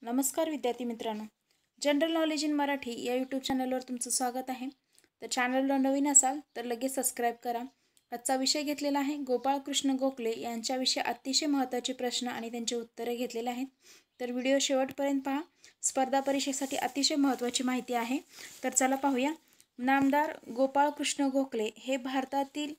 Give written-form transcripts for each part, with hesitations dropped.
नमस्कार विद्यार्थी मित्रांनो, जनरल नॉलेज इन मराठी या यूट्यूब चॅनलवर तुमचं स्वागत आहे. तर चॅनलला नवीन असाल तर लगेच सबस्क्राईब करा. आजचा विषय घेतलेला आहे गोपाळकृष्ण गोखले यांच्याविषयी अतिशय महत्त्वाचे प्रश्न आणि त्यांची उत्तरे घेतलेले आहेत. तर व्हिडिओ शेवटपर्यंत पहा. स्पर्धा परीक्षेसाठी अतिशय महत्त्वाची माहिती आहे. तर चला पाहूया. नामदार गोपाळकृष्ण गोखले हे भारतातील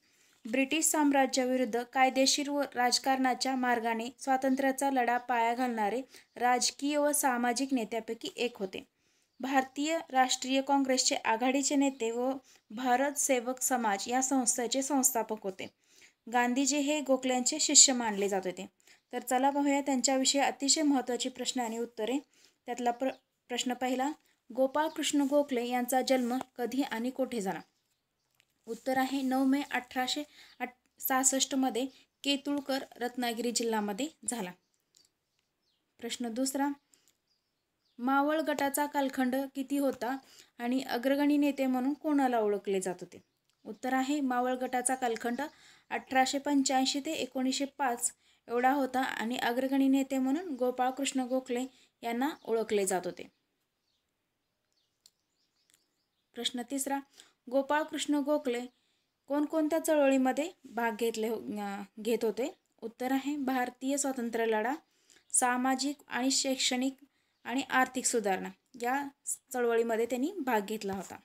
ब्रिटिश साम्राज्याविरुद्ध कायदेशीर व राजकारणाच्या मार्गाने स्वातंत्र्याचा लढा पाया घालणारे राजकीय व सामाजिक नेत्यापैकी एक होते. भारतीय राष्ट्रीय काँग्रेसचे आघाडीचे नेते व भारत सेवक समाज या संस्थेचे संस्थापक होते. गांधीजी हे गोखल्यांचे शिष्य मानले जात होते. तर चला पाहूया त्यांच्याविषयी अतिशय महत्त्वाची प्रश्न आणि उत्तरे. त्यातला प्रश्न पहिला, गोपाळकृष्ण गोखले यांचा जन्म कधी आणि कोठे झाला? उत्तर आहे 9 मे 1866 मध्ये केतुळकर, रत्नागिरी जिल्ह्यामध्ये झाला. प्रश्न दुसरा, मावळ गटाचा कालखंड किती होता आणि अग्रगणी नेते म्हणून कोणाला ओळखले जात होते? उत्तर आहे मावळ गटाचा कालखंड 1885 ते 1905 एवढा होता आणि अग्रगणी नेते म्हणून गोपाळकृष्ण गोखले यांना ओळखले जात होते. प्रश्न तिसरा, गोपाळकृष्ण गोखले कोणकोणत्या चळवळीमध्ये भाग घेत होते? उत्तर आहे भारतीय स्वातंत्र्य लढा, सामाजिक आणि शैक्षणिक आणि आर्थिक सुधारणा या चळवळीमध्ये त्यांनी भाग घेतला होता.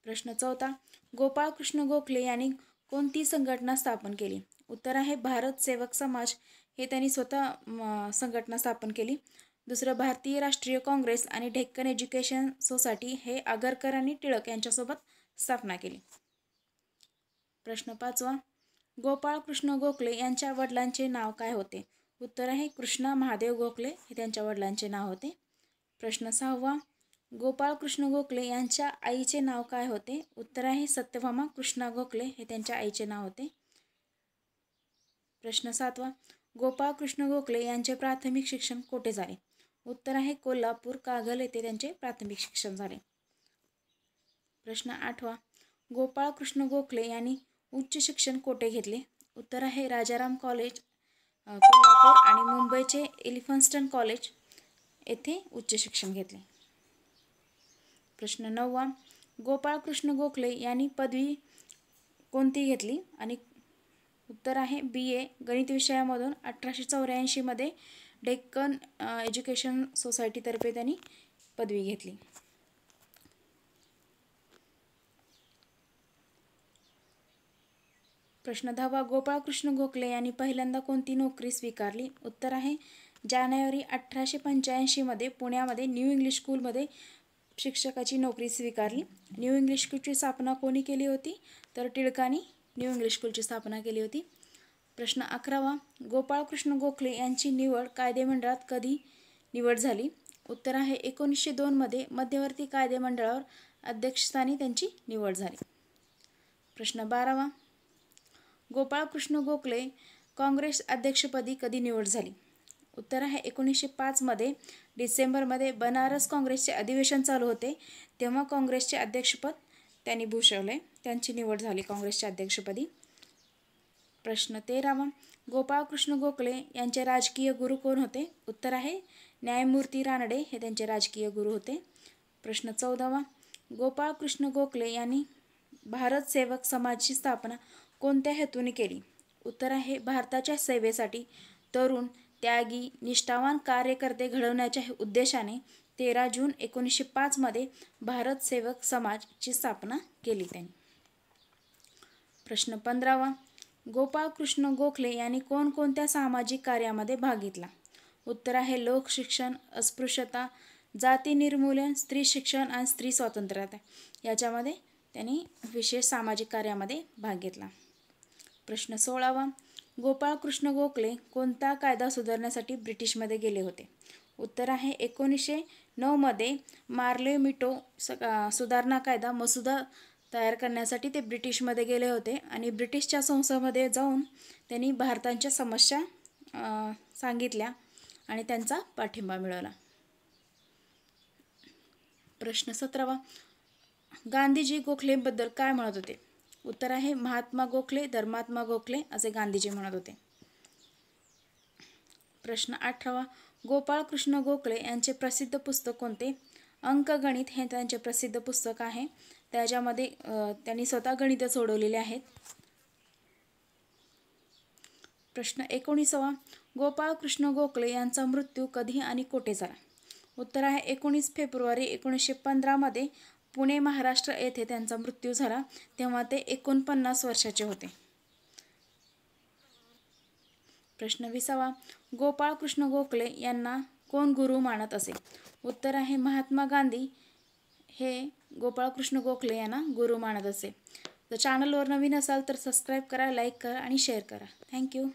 प्रश्न चौथा, गोपाळकृष्ण गोखले यांनी कोणती संघटना स्थापन केली? उत्तर आहे भारत सेवक समाज हे त्यांनी स्वतः संघटना स्थापन केली. दुसरं, भारतीय राष्ट्रीय काँग्रेस आणि डेक्कन एज्युकेशन सोसायटी हे आगरकर आणि टिळक यांच्यासोबत स्थापना केली. प्रश्न पाचवा, गोपाळकृष्ण गोखले यांच्या वडिलांचे नाव काय होते? उत्तर आहे कृष्णा महादेव गोखले हे त्यांच्या वडिलांचे नाव होते. प्रश्न सहावा, गोपाळकृष्ण गोखले यांच्या आईचे नाव काय होते? उत्तर आहे सत्यभामा कृष्णा गोखले हे त्यांच्या आईचे नाव होते. प्रश्न सातवा, गोपाळकृष्ण गोखले यांचे प्राथमिक शिक्षण कोठे झाले? उत्तर आहे कोल्हापूर, कागल येथे त्यांचे प्राथमिक शिक्षण झाले. प्रश्न आठवा, गोपाळकृष्ण गोखले यांनी उच्च शिक्षण कोठे घेतले? उत्तर आहे राजाराम कॉलेज कोल्हापूर आणि मुंबईचे एलिफन्स्टन कॉलेज येथे उच्च शिक्षण घेतले. प्रश्न नववा, गोपाळकृष्ण गोखले यांनी पदवी कोणती घेतली? आणि उत्तर आहे BA गणित विषयामधून 1884 मध्ये डेक्कन एज्युकेशन सोसायटीतर्फे त्यांनी पदवी घेतली. प्रश्न 10वा, गोपाळकृष्ण गोखले यांनी पहिल्यांदा कोणती नोकरी स्वीकारली? उत्तर आहे जानेवारी 1885 मध्ये पुण्यामध्ये न्यू इंग्लिश स्कूलमध्ये शिक्षकाची नोकरी स्वीकारली. न्यू इंग्लिश स्कूलची स्थापना कोणी केली होती? तर टिळकांनी न्यू इंग्लिश स्कूलची स्थापना केली होती. प्रश्न 11वा, गोपाळकृष्ण गोखले यांची निवड कायदेमंडळात कधी निवड झाली? उत्तर आहे 1902 मध्ये मध्यवर्ती कायदेमंडळावर अध्यक्षस्थानी त्यांची निवड झाली. प्रश्न 12वा, गोपाळकृष्ण गोखले काँग्रेस अध्यक्षपदी कधी निवड झाली? उत्तर आहे 1905 मध्ये डिसेंबरमध्ये बनारस काँग्रेसचे अधिवेशन चालू होते तेव्हा काँग्रेसचे अध्यक्षपद त्यांनी भूषवले. त्यांची निवड झाली काँग्रेसच्या अध्यक्षपदी. प्रश्न 13वा, गोपाळकृष्ण गोखले यांचे राजकीय गुरु कोण होते? उत्तर आहे न्यायमूर्ती रानडे हे त्यांचे राजकीय गुरु होते. प्रश्न 14वा, गोपाळकृष्ण गोखले यांनी भारत सेवक समाजची स्थापना कोणत्या हेतूने केली? उत्तर आहे भारताच्या सेवेसाठी तरुण, त्यागी, निष्ठावान कार्यकर्ते घडवण्याच्या उद्देशाने 13 जून 1905 मध्ये भारत सेवक समाजची स्थापना केली त्यांनी. प्रश्न 15वा, गोपाळकृष्ण गोखले यांनी कोणकोणत्या सामाजिक कार्यामध्ये भाग घेतला? उत्तर आहे लोकशिक्षण, अस्पृश्यता, जाती निर्मूलन, स्त्री शिक्षण आणि स्त्री स्वातंत्र्यता याच्यामध्ये त्यांनी विशेष सामाजिक कार्यामध्ये भाग घेतला. प्रश्न 16वा, गोपाळकृष्ण गोखले कोणता कायदा सुधारण्यासाठी ब्रिटिशमध्ये गेले होते? उत्तर आहे 1909 मध्ये मार्ले मिटो सुधारणा कायदा मसुदा तयार करण्यासाठी ते ब्रिटिशमध्ये गेले होते आणि ब्रिटिशच्या संसदेमध्ये जाऊन त्यांनी भारताच्या समस्या सांगितल्या आणि त्यांचा पाठिंबा मिळवला. प्रश्न 17वा, गांधीजी गोखलेबद्दल काय म्हणत होते? उत्तर आहे महात्मा गोखले, धर्मात्मा गोखले असे गांधीजी म्हणत होते. प्रश्न 18वा, गोपाळकृष्ण गोखले यांचे प्रसिद्ध पुस्तक कोणते? अंकगणित हे त्यांचे प्रसिद्ध पुस्तक आहे. त्याच्यामध्ये त्यांनी स्वतः गणितं सोडवलेले आहेत. प्रश्न 19वा, गोपाळकृष्ण गोखले यांचा मृत्यू कधी आणि कोठे झाला? उत्तर आहे 19 फेब्रुवारी 1915 मध्ये पुणे, महाराष्ट्र येथे त्यांचा मृत्यू झाला. तेव्हा ते 49 वर्षाचे होते. प्रश्न 20वा, गोपाळकृष्ण गोखले यांना कोण गुरु मानत असे? उत्तर आहे महात्मा गांधी हे गोपाळकृष्ण गोखले यांना गुरु मानत असे. जर चॅनलवर नवीन असाल तर सबस्क्राईब करा, लाईक करा आणि शेअर करा. थँक्यू.